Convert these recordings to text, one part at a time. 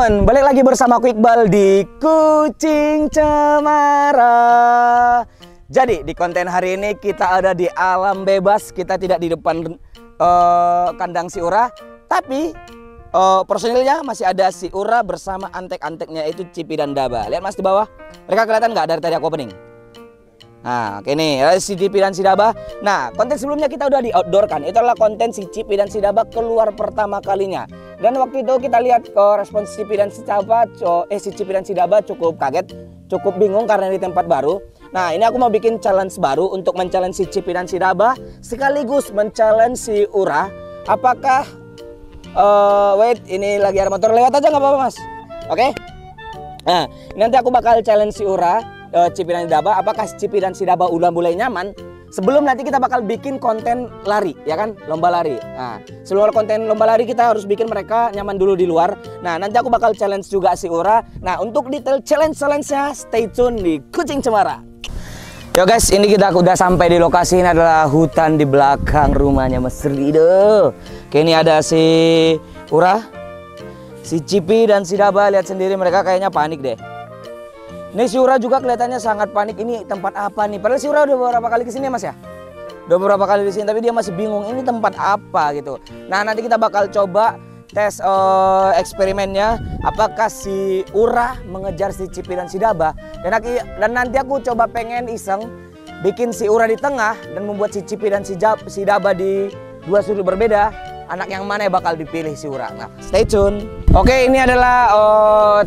teman-teman, balik lagi bersama aku Iqbal di Kucing Cemara. Jadi di konten hari ini kita ada di alam bebas. Kita tidak di depan kandang si Ura, tapi personilnya masih ada si Ura bersama antek-anteknya, itu Cipi dan Daba. Lihat mas di bawah, mereka kelihatan nggak dari tadi aku opening? Nah, oke nih, si Cipi dan si Daba. Nah, konten sebelumnya kita udah di outdoor kan. Itu adalah konten si Cipi dan si Daba keluar pertama kalinya. Dan waktu itu kita lihat respons Cipi dan si Daba, cukup kaget, cukup bingung karena di tempat baru. Nah, ini aku mau bikin challenge baru untuk men-challenge si Cipi dan si Daba, sekaligus men-challenge si Ura. Apakah wait, ini lagi ada motor lewat aja nggak apa-apa mas? Oke. Nah, nanti aku bakal challenge si Ura, Cipi dan si Daba. Apakah Cipi dan si Daba udah mulai nyaman? Sebelum nanti kita bakal bikin konten lari, ya kan? Lomba lari. Nah, sebelum konten lomba lari kita harus bikin mereka nyaman dulu di luar. Nah, nanti aku bakal challenge juga si Ura. Nah, untuk detail challenge-nya stay tune di Kucing Cemara. Yo guys, ini kita udah sampai di lokasi. Ini adalah hutan di belakang rumahnya Mas Rido. Oke, ini ada si Ura, si Cipi dan si Daba. Lihat sendiri mereka kayaknya panik deh. Ini si Ura juga kelihatannya sangat panik. Ini tempat apa nih? Padahal si Ura udah beberapa kali kesini mas ya? Udah beberapa kali di sini, tapi dia masih bingung ini tempat apa gitu. Nah, nanti kita bakal coba tes eksperimennya. Apakah si Ura mengejar si Cipi dan si Daba? Dan nanti aku coba pengen iseng bikin si Ura di tengah dan membuat si Cipi dan si Daba di dua sudut berbeda. Anak yang mana yang bakal dipilih si Ura? Nah, stay tune. Oke, ini adalah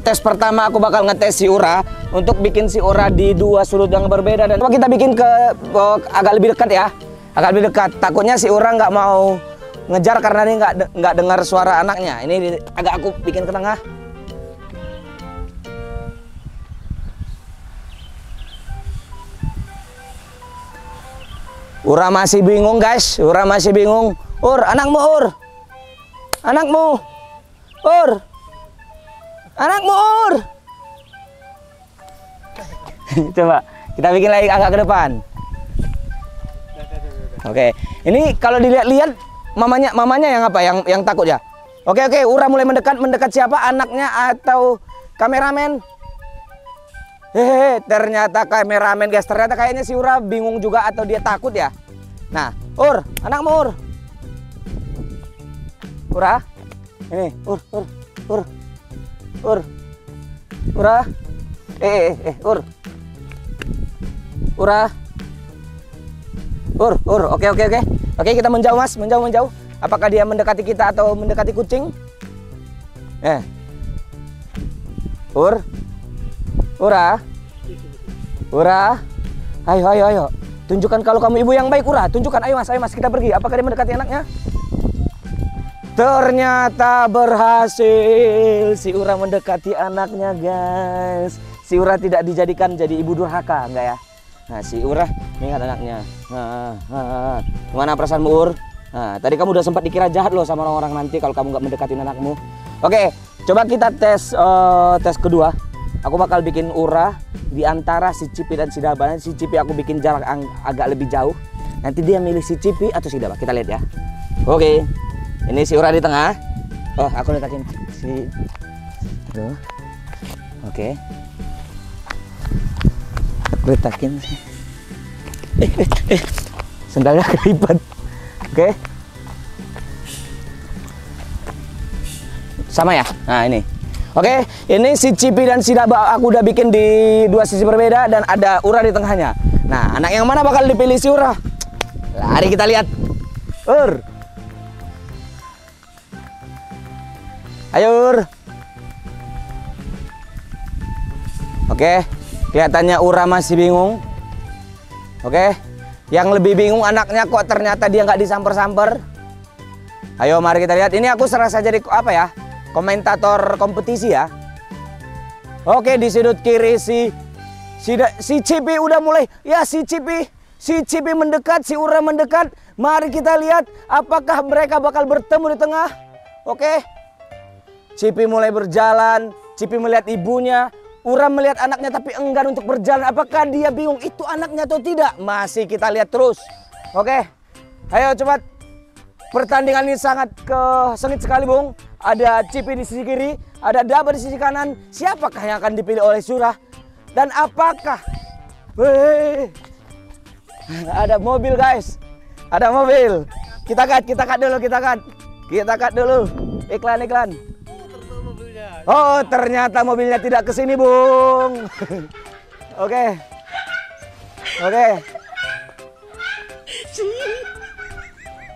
tes pertama. Aku bakal ngetes si Ura untuk bikin si Ura di dua sudut yang berbeda. Dan coba kita bikin ke agak lebih dekat ya, agak lebih dekat. Takutnya si Ura nggak mau ngejar karena dia nggak dengar suara anaknya. Ini agak aku bikin ke tengah. Ura masih bingung guys, Ura masih bingung. Anakmu, anakmu, anakmu, Coba kita bikin lagi agak ke depan. Oke, ini kalau dilihat-lihat mamanya yang apa? Yang takut ya? Oke, Ura mulai mendekat siapa? Anaknya atau kameramen? Hehehe, ternyata kameramen guys. Ternyata kayaknya si Ura bingung juga atau dia takut ya. Nah, anakmu, Ura, ini, Ura, Ura, oke, kita menjauh mas, menjauh. Apakah dia mendekati kita atau mendekati kucing? Ura, ayo, tunjukkan kalau kamu ibu yang baik, Ura, tunjukkan, ayo mas, kita pergi. Apakah dia mendekati anaknya? Ternyata berhasil, si Ura mendekati anaknya guys. Si Ura tidak dijadikan jadi ibu durhaka, enggak ya? Nah, si Ura mengingat anaknya. Gimana perasaanmu, Ur? Nah, tadi kamu udah sempat dikira jahat loh sama orang-orang nanti kalau kamu nggak mendekati anakmu. Oke, coba kita tes kedua. Aku bakal bikin Ura di antara si Cipi dan si Daba. Si Cipi aku bikin jarak agak lebih jauh. Nanti dia milih si Cipi atau si Daba. Kita lihat ya. Oke. Ini si Ura di tengah. Aku letakin si. Aduh. Oke. Aku letakin. Sendalnya kelipat. Oke. Sama ya. Nah ini. Oke. Ini si Cipi dan si Daba aku udah bikin di dua sisi berbeda dan ada Ura di tengahnya. Nah, anak yang mana bakal dipilih si Ura? Mari kita lihat. Ayo, Ur. Oke, kelihatannya Ura masih bingung. Oke, yang lebih bingung anaknya kok ternyata dia nggak disamper-samper. Ayo, mari kita lihat. Ini aku serasa jadi apa ya? Komentator kompetisi ya. Oke, di sudut kiri si Cipi udah mulai. Ya, si Cipi mendekat, si Ura mendekat. Mari kita lihat apakah mereka bakal bertemu di tengah. Oke. Cipi mulai berjalan, Cipi melihat ibunya, Ura melihat anaknya tapi enggan untuk berjalan. Apakah dia bingung itu anaknya atau tidak? Masih kita lihat terus. Oke, ayo cepat. Pertandingan ini sangat sengit sekali, Bung. Ada Cipi di sisi kiri, ada Daba di sisi kanan. Siapakah yang akan dipilih oleh Surah? Dan apakah ada mobil, guys? Ada mobil. Kita cut dulu. Iklan. Oh, ternyata mobilnya tidak kesini, Bung. Oke.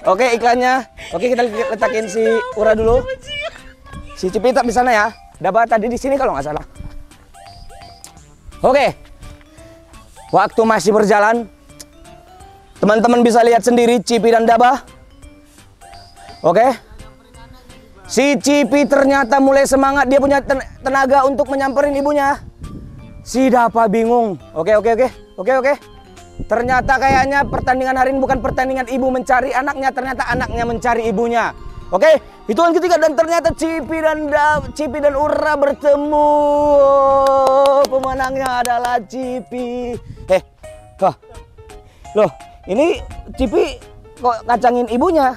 Oke, iklannya. Oke, kita letakin si Ura dulu. Si Cipi tak di sana ya. Daba tadi di sini kalau nggak salah. Oke. Waktu masih berjalan. Teman-teman bisa lihat sendiri Cipi dan Daba. Oke. Si Cipi ternyata mulai semangat, dia punya tenaga untuk menyamperin ibunya. Si Daba bingung. Oke. Ternyata kayaknya pertandingan hari ini bukan pertandingan ibu mencari anaknya, ternyata anaknya mencari ibunya. Oke, hitungan ketiga dan ternyata Cipi dan Ura bertemu. Pemenangnya adalah Cipi. Loh, ini Cipi kok kacangin ibunya?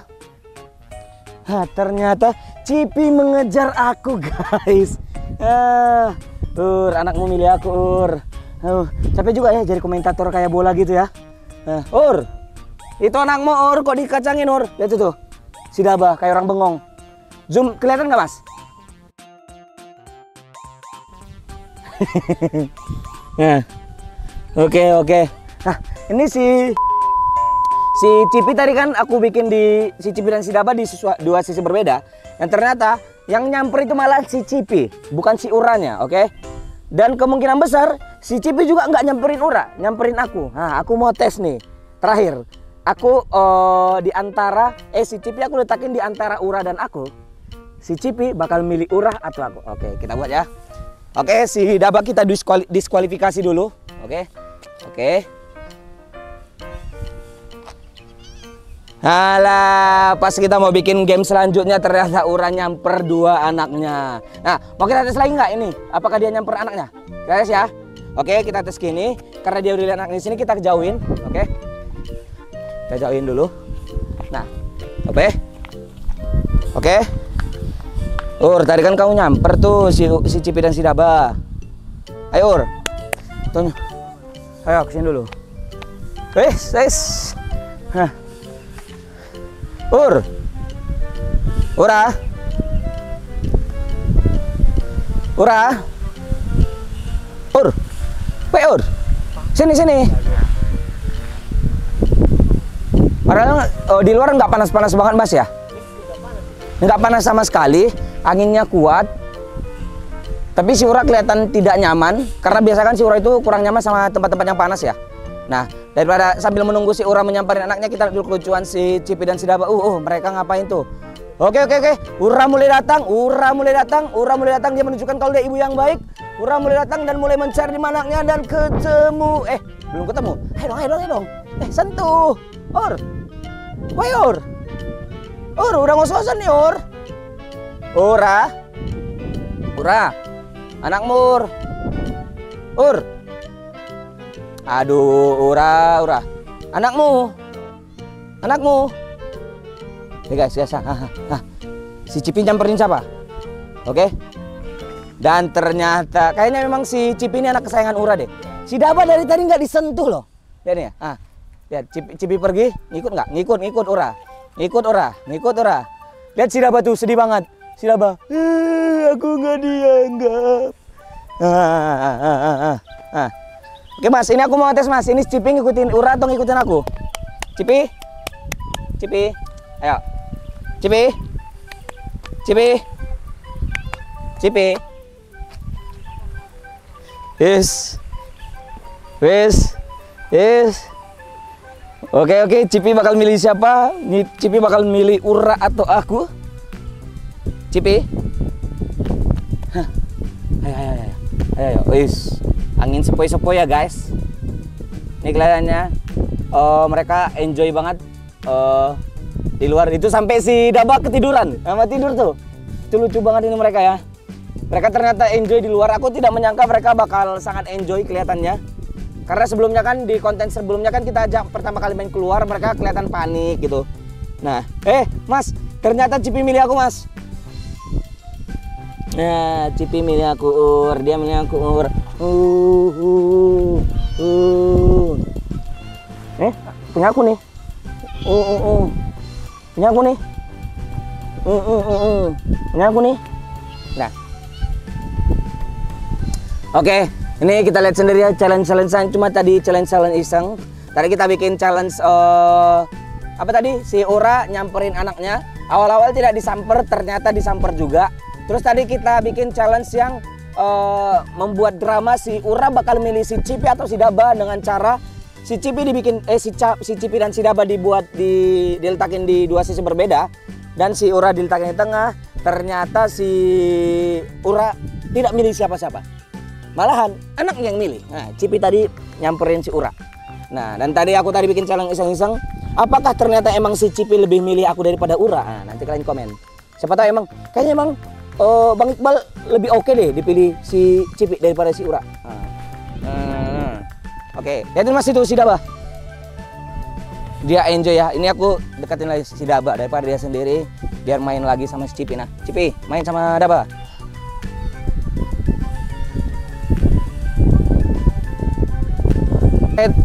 Ternyata Cipi mengejar aku, guys. Anakmu milih aku, capek juga ya jadi komentator kayak bola gitu ya. Itu anakmu, kok dikacangin, lihat itu tuh. Si Daba kayak orang bengong. Zoom, kelihatan nggak, Mas? Oke. Nah, ini si Cipi tadi kan aku bikin si Cipi dan si Daba di dua sisi berbeda. Yang ternyata yang nyamper itu malah si Cipi, bukan si Uranya, oke? Dan kemungkinan besar si Cipi juga nggak nyamperin Ura, nyamperin aku. Nah, aku mau tes nih. Terakhir, aku si Cipi aku letakin di antara Ura dan aku. Si Cipi bakal milih Ura atau aku. Oke, kita buat ya. Oke, si Daba kita diskualifikasi dulu. Oke. Alah, pas kita mau bikin game selanjutnya ternyata Ura nyamper dua anaknya. Nah, mau kita tes lagi nggak ini? Apakah dia nyamper anaknya? Kita tes ya. Oke, kita tes gini. Karena dia udah lihat anaknya di sini, kita jauhin. Oke. Kita jauhin dulu. Nah, oke. Tadi kan kamu nyamper tuh si Cipi dan si Daba. Ayo, Tunggu. Ayo kesini dulu. Nah. Ura. Sini. Padahal di luar nggak panas-panas banget, Mas ya? Nggak panas sama sekali, anginnya kuat. Tapi si Ura kelihatan tidak nyaman, karena biasa kan si Ura itu kurang nyaman sama tempat-tempat yang panas ya. Nah, daripada sambil menunggu si Ura menyamperin anaknya, kita lihat dulu kelucuan si Cipi dan si Daba. Mereka ngapain tuh? Oke. Ura mulai datang. Dia menunjukkan kalau dia ibu yang baik. Ura mulai datang dan mulai mencari anaknya dan ketemu. Belum ketemu. Ayo dong. Sentuh. Udah ngos-ngosan nih, Ura. Anakmu, Aduh, Ura. Anakmu. Nih guys, si Cipi nyamperin siapa? Oke. Dan ternyata kayaknya memang si Cipi ini anak kesayangan Ura deh. Si Daba dari tadi nggak disentuh loh. Lihat nih ya. Lihat Cipi pergi, ngikut nggak? Ngikut Ura. Lihat si Daba tuh sedih banget. Si Daba, aku nggak dianggap. Oke, Mas, ini aku mau tes, Mas. Ini Cipi ngikutin Ura atau ngikutin aku? Cipi. Ayo. Cipi. Wes. Oke. Cipi bakal milih siapa? Cipi bakal milih Ura atau aku? Cipi. Ayo. Wes. Angin sepoi-sepoi ya, guys. Ini kelihatannya mereka enjoy banget di luar itu, sampai si Daba ketiduran sama tidur tuh. Itu lucu banget ini mereka ya. Mereka ternyata enjoy di luar. Aku tidak menyangka mereka bakal sangat enjoy kelihatannya. Karena sebelumnya kan di konten sebelumnya kan kita ajak pertama kali main keluar, mereka kelihatan panik gitu. Nah, Mas, ternyata Cipi milih aku, Mas. Nah, Cipi milih aku Ur, dia milih aku Ur. Punya aku nih. Punya aku nih. Punya aku nih. Nah. Oke, ini kita lihat sendiri ya challenge-challenge cuma tadi challenge iseng. Tadi kita bikin challenge apa tadi? Si Ura nyamperin anaknya. Awal-awal tidak disamper, ternyata disamper juga. Terus tadi kita bikin challenge yang membuat drama si Ura bakal milih si Cipi atau si Daba dengan cara si Cipi dibikin si Cipi dan si Daba diletakin di dua sisi berbeda dan si Ura diletakin di tengah. Ternyata si Ura tidak milih siapa-siapa. Malahan anaknya yang milih. Nah, Cipi tadi nyamperin si Ura. Nah, dan tadi aku bikin challenge iseng-iseng. Apakah ternyata emang si Cipi lebih milih aku daripada Ura? Nah, nanti kalian komen. Siapa tahu kayaknya Bang Iqbal lebih oke deh dipilih si Cipi daripada si Ura. Oke, lihatin Mas itu si Daba. Dia enjoy ya. Ini aku deketin lagi si Daba daripada dia sendiri biar main lagi sama si Cipi. Nah, Cipi main sama Daba.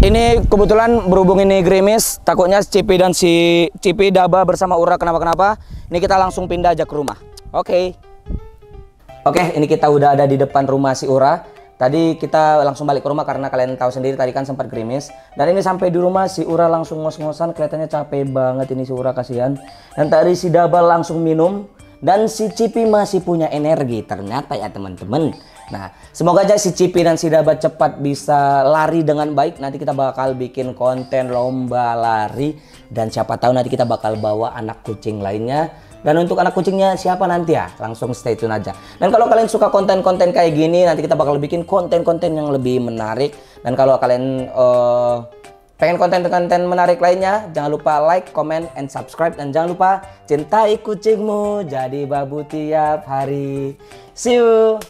Ini kebetulan berhubung ini gerimis, takutnya Cipi dan si Cipi Daba bersama Ura kenapa-kenapa. Ini kita langsung pindah aja ke rumah. Oke, ini kita udah ada di depan rumah si Ura. Tadi kita langsung balik ke rumah karena kalian tahu sendiri tadi kan sempat gerimis. Dan ini sampai di rumah si Ura langsung ngos-ngosan, kelihatannya capek banget ini si Ura, kasihan. Dan tadi si Daba langsung minum dan si Cipi masih punya energi ternyata ya teman-teman. Nah, semoga aja si Cipi dan si Daba cepat bisa lari dengan baik. Nanti kita bakal bikin konten lomba lari. Dan siapa tahu nanti kita bakal bawa anak kucing lainnya. Dan untuk anak kucingnya siapa nanti ya? Langsung stay tune aja. Dan kalau kalian suka konten-konten kayak gini, nanti kita bakal bikin konten-konten yang lebih menarik. Dan kalau kalian pengen konten-konten menarik lainnya, jangan lupa like, comment, and subscribe. Dan jangan lupa cintai kucingmu jadi babu tiap hari. See you!